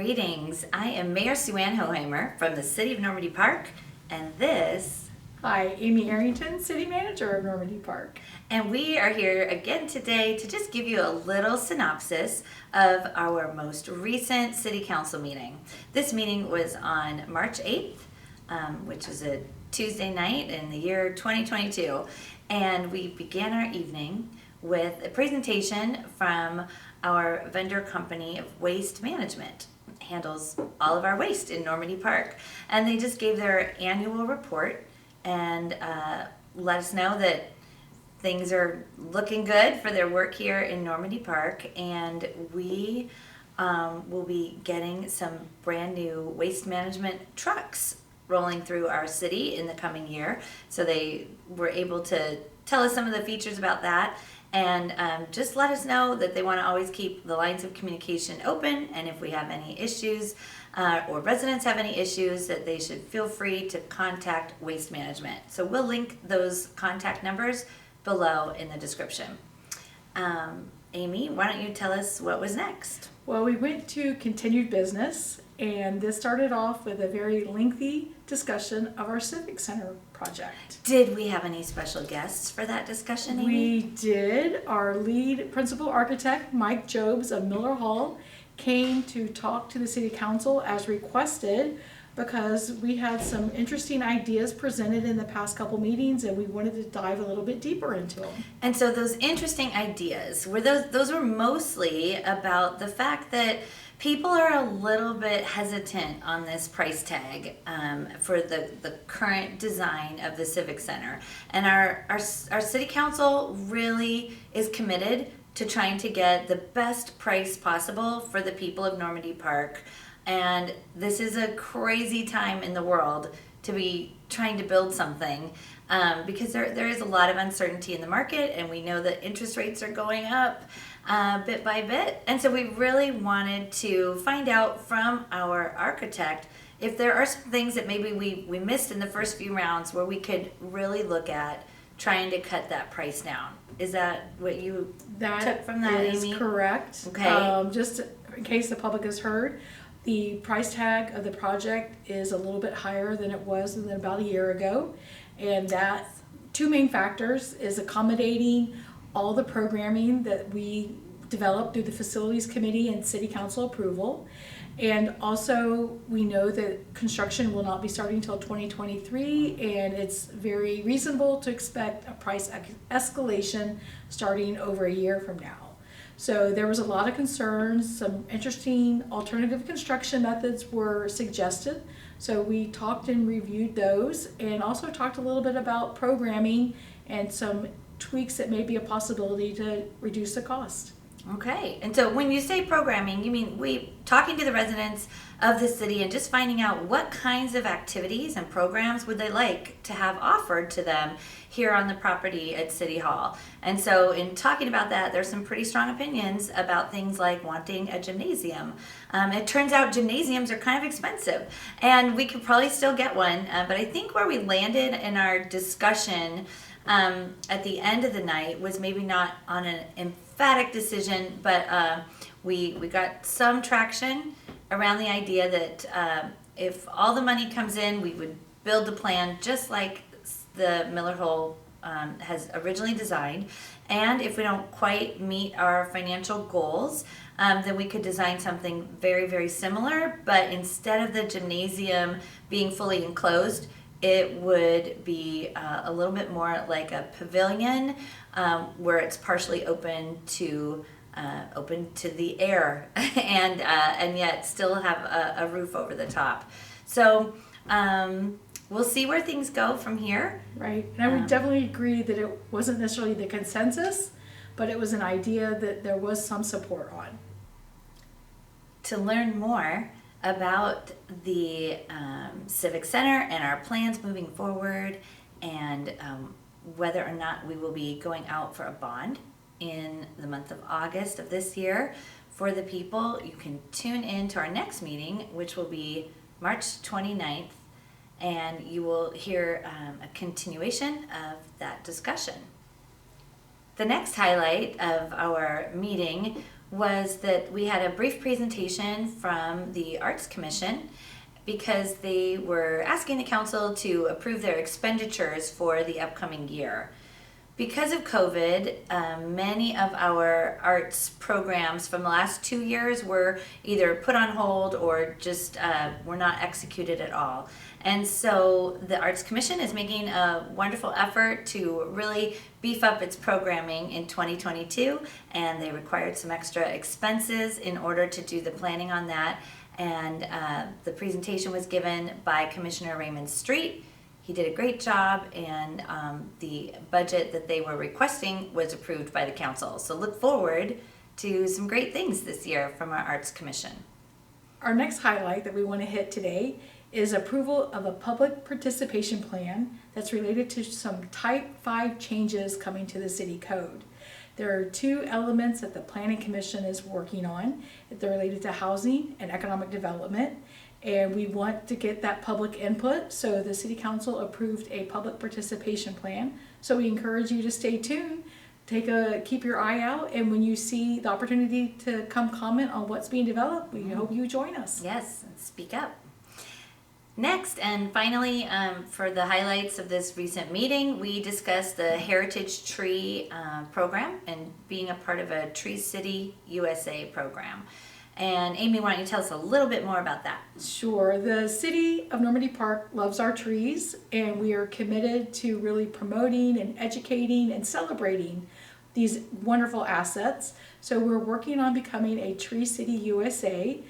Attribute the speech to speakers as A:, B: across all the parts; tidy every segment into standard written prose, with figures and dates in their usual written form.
A: Greetings. I am Mayor Sue-Ann Hohimer from the City of Normandy Park, and this...
B: Hi, Amy Arrington, City Manager of Normandy Park.
A: And we are here again today to just give you a little synopsis of our most recent City Council meeting. This meeting was on March 8th, which is a Tuesday night in the year 2022, and we began our evening with a presentation from our vendor company of waste management. Handles all of our waste in Normandy Park, and they just gave their annual report and let us know that things are looking good for their work here in Normandy Park, and we will be getting some brand new waste management trucks rolling through our city in the coming year. So they were able to tell us some of the features about that, and just let us know that they want to always keep the lines of communication open, and if we have any issues or residents have any issues, that they should feel free to contact Waste Management. So we'll link those contact numbers below in the description. Amy, why don't you tell us what was next?
B: Well, we went to continued business, and this started off with a very lengthy discussion of our Civic Center project.
A: Did we have any special guests for that discussion, Amy?
B: We did. Our lead principal architect, Mike Jobs of Miller Hall, came to talk to the City Council as requested because we had some interesting ideas presented in the past couple meetings, and we wanted to dive a little bit deeper into them.
A: And so those interesting ideas, were those were mostly about the fact that people are a little bit hesitant on this price tag for the current design of the Civic Center. And our City Council really is committed to trying to get the best price possible for the people of Normandy Park. And this is a crazy time in the world to be trying to build something because there is a lot of uncertainty in the market, and we know that interest rates are going up bit by bit. And so we really wanted to find out from our architect if there are some things that maybe we missed in the first few rounds where we could really look at trying to cut that price down. Is that what you took from that, Amy?
B: That is correct.
A: Okay.
B: Just in case the public has heard, the price tag of the project is a little bit higher than it was than about a year ago. And that two main factors is accommodating all the programming that we developed through the Facilities Committee and City Council approval. And also we know that construction will not be starting until 2023, and it's very reasonable to expect a price escalation starting over a year from now. So there was a lot of concerns. Some interesting alternative construction methods were suggested. So we talked and reviewed those, and also talked a little bit about programming and some tweaks that may be a possibility to reduce the cost.
A: Okay, and so when you say programming, you mean talking to the residents of the city and just finding out what kinds of activities and programs would they like to have offered to them here on the property at City Hall. And so in talking about that, there's some pretty strong opinions about things like wanting a gymnasium. It turns out gymnasiums are kind of expensive, and we could probably still get one, but I think where we landed in our discussion at the end of the night was maybe not on an emphatic decision, but we got some traction around the idea that if all the money comes in, we would build the plan just like the Miller Hall has originally designed. And if we don't quite meet our financial goals, then we could design something very, very similar, but instead of the gymnasium being fully enclosed, it would be a little bit more like a pavilion where it's partially open to the air and yet still have a roof over the top. So we'll see where things go from here.
B: Right, and I would definitely agree that it wasn't necessarily the consensus, but it was an idea that there was some support on.
A: To learn more about the Civic Center and our plans moving forward, and whether or not we will be going out for a bond in the month of August of this year for the people, you can tune in to our next meeting, which will be March 29th, and you will hear a continuation of that discussion. The next highlight of our meeting was that we had a brief presentation from the Arts Commission because they were asking the council to approve their expenditures for the upcoming year. Because of COVID, many of our arts programs from the last 2 years were either put on hold or just were not executed at all. And so the Arts Commission is making a wonderful effort to really beef up its programming in 2022, and they required some extra expenses in order to do the planning on that. And the presentation was given by Commissioner Raymond Street. He did a great job, and the budget that they were requesting was approved by the council. So look forward to some great things this year from our Arts Commission.
B: Our next highlight that we want to hit today is approval of a public participation plan that's related to some Type 5 changes coming to the city code. There are 2 elements that the Planning Commission is working on. They're related to housing and economic development, and we want to get that public input, so the City Council approved a public participation plan. So we encourage you to stay tuned, keep your eye out, and when you see the opportunity to come comment on what's being developed, we hope you join us.
A: Yes, speak up. Next, and finally, for the highlights of this recent meeting, we discussed the Heritage Tree program and being a part of a Tree City USA program. And Amy, why don't you tell us a little bit more about that?
B: Sure. The City of Normandy Park loves our trees, and we are committed to really promoting and educating and celebrating these wonderful assets. So we're working on becoming a Tree City USA,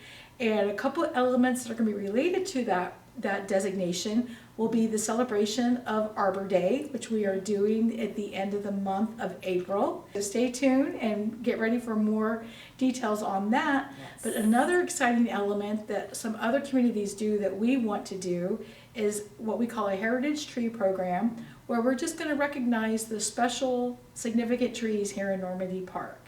B: and a couple of elements that are going to be related to that designation will be the celebration of Arbor Day, which we are doing at the end of the month of April. So stay tuned and get ready for more details on that.
A: Yes.
B: But another exciting element that some other communities do that we want to do is what we call a Heritage Tree program, where we're just going to recognize the special significant trees here in Normandy Park.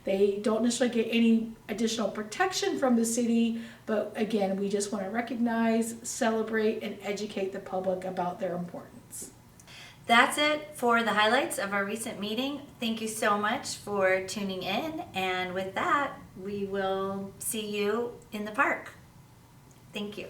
B: They don't necessarily get any additional protection from the city, but again, we just want to recognize, celebrate, and educate the public about their importance.
A: That's it for the highlights of our recent meeting. Thank you so much for tuning in, and with that, we will see you in the park. Thank you.